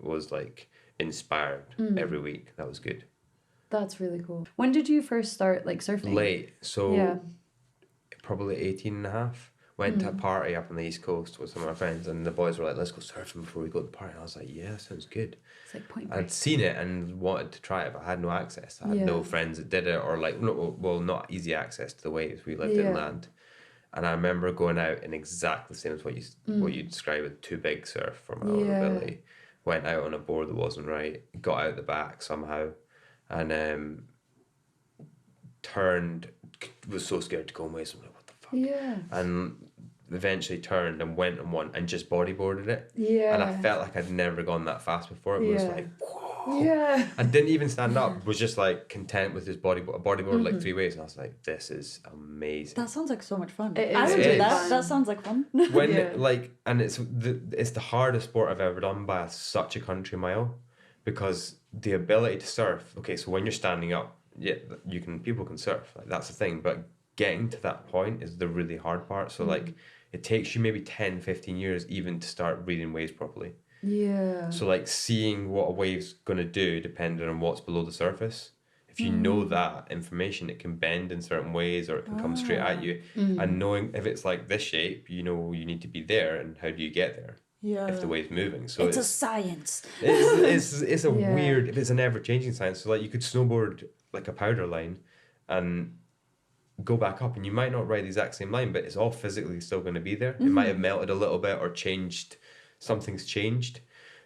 was like inspired every week. That was good. That's really cool. When did you first start like surfing? Late. So probably 18 and a half. Went to a party up on the East Coast with some of my friends, and the boys were like, let's go surfing before we go to the party. And I was like, yeah, that sounds good. It's like Point I'd Break. seen it and wanted to try it, but I had no access. I had no friends that did it, or like, not easy access to the waves. We lived inland. And I remember going out in exactly the same as what you described with too big surf for my own ability. Went out on a board that wasn't right, got out the back somehow, and turned, was so scared to go on waves. I'm like, what the fuck? Yeah. And eventually turned and went on one and just bodyboarded it. Yeah. And I felt like I'd never gone that fast before. It was like, whoa. Yeah. I didn't even stand up, was just like content with this bodyboard like 3 ways. And I was like, this is amazing. That sounds like so much fun. It I is. would It do is that. fun. That sounds like fun. When like, and it's the hardest sport I've ever done by such a country mile, because the ability to surf, okay, so when you're standing up, people can surf, like that's the thing, but getting to that point is the really hard part. So like it takes you maybe 10-15 years even to start reading waves properly. Yeah. So like seeing what a wave's gonna do depending on what's below the surface. If you know that information, it can bend in certain ways, or it can come straight at you. And knowing if it's like this shape, you know you need to be there, and how do you get there? Yeah. If the wave's moving. So it's a science. it's a weird, if it's an ever-changing science. So like you could snowboard like a powder line and go back up, and you might not ride the exact same line, but it's all physically still going to be there. It might have melted a little bit or changed, something's changed,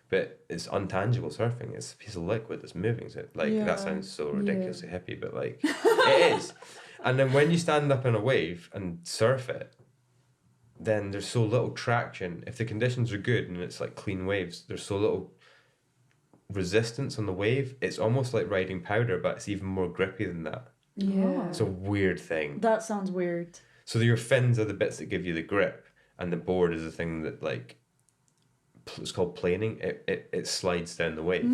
but it's untangible surfing. It's a piece of liquid that's moving. So like that sounds so ridiculously hippie, but like it is. And then when you stand up in a wave and surf it, then there's so little traction. If the conditions are good and it's like clean waves, there's so little resistance on the wave. It's almost like riding powder, but it's even more grippy than that. Yeah. It's a weird thing. That sounds weird. So your fins are the bits that give you the grip, and the board is the thing that like, it's called planing. It slides down the wave.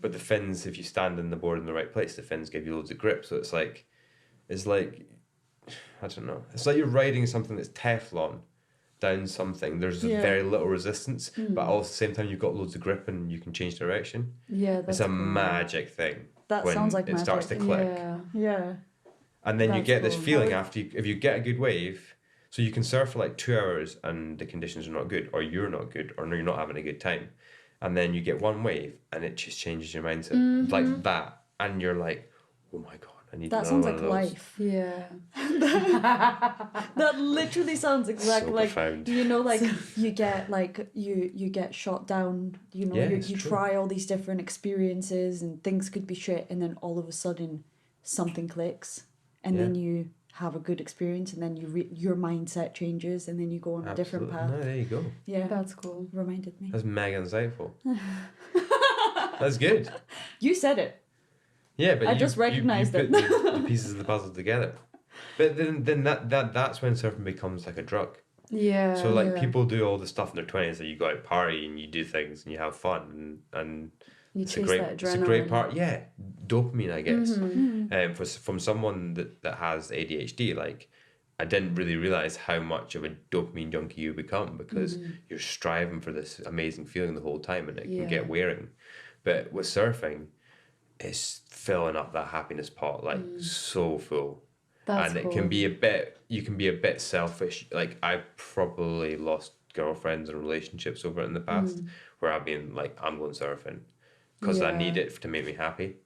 But the fins, if you stand in the board in the right place, the fins give you loads of grip. So it's like I don't know. It's like you're riding something that's Teflon down something. There's very little resistance, but all at the same time you've got loads of grip and you can change direction. Yeah, that's it's a cool. magic thing. That when sounds like it magic. starts to click. Yeah. And then you That's get this cool. feeling after if you get a good wave. So you can surf for like 2 hours and the conditions are not good, or you're not good, or you're not having a good time. And then you get one wave and it just changes your mindset like that. And you're like, oh my God, I need That another sounds one like of those. life. Yeah. That literally sounds exactly So like profound. you know, like you get like you get shot down. You know, Yeah, you it's true. try all these different experiences and things could be shit, and then all of a sudden something clicks, and then you have a good experience, and then your mindset changes, and then you go on a different path. No, there you go. Yeah, That's cool. reminded me. That's mega insightful. That's good. You said it. Yeah, but I just recognised you it. put the pieces of the puzzle together. But then that's when surfing becomes like a drug. Yeah. So like people do all the stuff in their 20s, that you go out party and you do things and you have fun and you it's chase a great that adrenaline. it's a great part. Yeah, dopamine, I guess. Mm-hmm. From someone that has ADHD, like I didn't really realize how much of a dopamine junkie you become, because you're striving for this amazing feeling the whole time, and it can get wearing. But with surfing, it's filling up that happiness pot like so full. That's and cool. it can be you can be a bit selfish. Like I've probably lost girlfriends and relationships over it in the past, where I've been like, I'm going surfing because I need it to make me happy.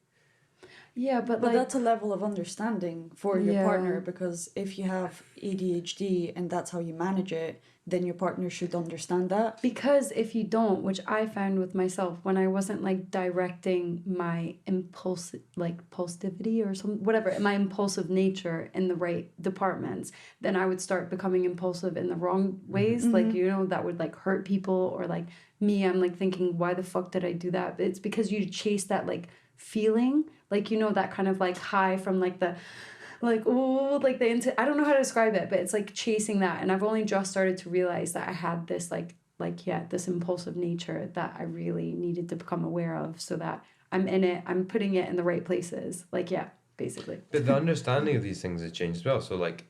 Yeah, but But like that's a level of understanding for your partner, because if you have ADHD and that's how you manage it, then your partner should understand that. because if you don't, which I found with myself when I wasn't like directing my impulsivity or whatever, my impulsive nature in the right departments, then I would start becoming impulsive in the wrong ways. Like, you know, that would like hurt people, or like me, I'm like thinking, why the fuck did I do that? But it's because you chase that like feeling, like, you know, that kind of like high from like the like, oh, like I don't know how to describe it, but it's like chasing that. And I've only just started to realize that I had this this impulsive nature that I really needed to become aware of, so that I'm in it, I'm putting it in the right places. Like, yeah, basically. But the understanding of these things has changed as well. So like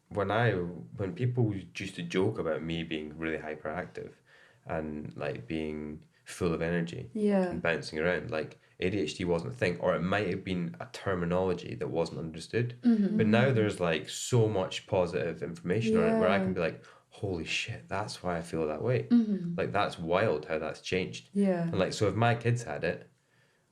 when people used to joke about me being really hyperactive and like being full of energy Yeah. and bouncing around. Like ADHD wasn't a thing, or it might have been a terminology that wasn't understood. But now there's like so much positive information on it where I can be like, holy shit, that's why I feel that way. Like that's wild how that's changed. Yeah. And like, so if my kids had it,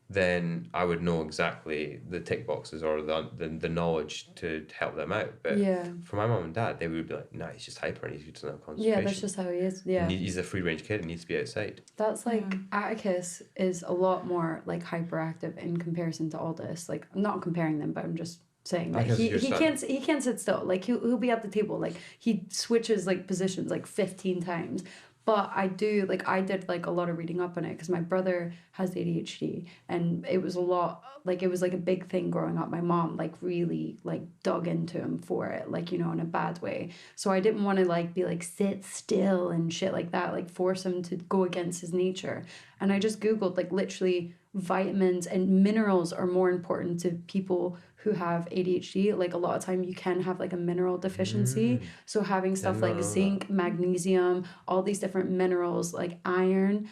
then I would know exactly the tick boxes or the knowledge to help them out. But for my mum and dad, they would be like, nah, he's just hyper and he doesn't have concentration. Yeah, that's just how he is. Yeah. And he's a free range kid and needs to be outside. That's like Atticus is a lot more like hyperactive in comparison to Aldous. Like I'm not comparing them, but I'm just saying like he can't sit still. Like he'll be at the table. Like he switches like positions like 15 times. But I did like a lot of reading up on it because my brother has ADHD and it was a big thing growing up. My mom like really like dug into him for it, like, you know, in a bad way. So I didn't want to like be like sit still and shit like that, like force him to go against his nature. And I just Googled like literally vitamins and minerals are more important to people who have ADHD. Like a lot of time you can have like a mineral deficiency. So having stuff like zinc, magnesium, all these different minerals like iron,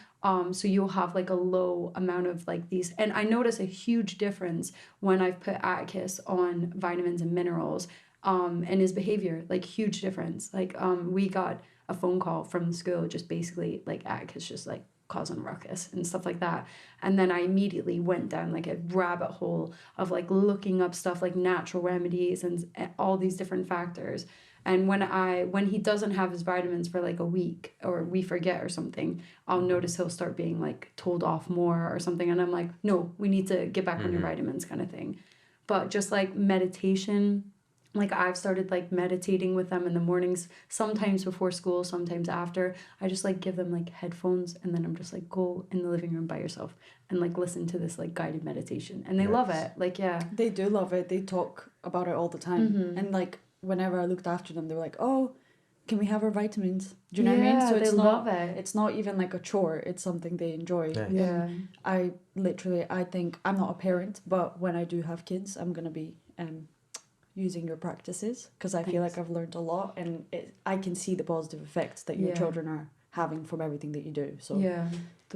so you'll have like a low amount of like these. And I notice a huge difference when I've put Atticus on vitamins and minerals and his behavior, like huge difference. Like we got a phone call from the school just basically like Atticus just like causing ruckus and stuff like that. And then I immediately went down like a rabbit hole of like looking up stuff like natural remedies and all these different factors. And when he doesn't have his vitamins for like a week or we forget or something, I'll notice he'll start being like told off more or something. And I'm like, no, we need to get back on your vitamins kind of thing. But just like meditation, like I've started like meditating with them in the mornings, sometimes before school, sometimes after. I just like give them like headphones and then I'm just like go in the living room by yourself and like listen to this like guided meditation. And they love it. Like, yeah. They do love it. They talk about it all the time. And like whenever I looked after them, they were like, oh, can we have our vitamins? Do you know what I mean? So it's love it. It's not even like a chore. It's something they enjoy. Yeah. I think I'm not a parent, but when I do have kids, I'm going to be using your practices because I feel like I've learned a lot and I can see the positive effects that your children are having from everything that you do. So yeah, the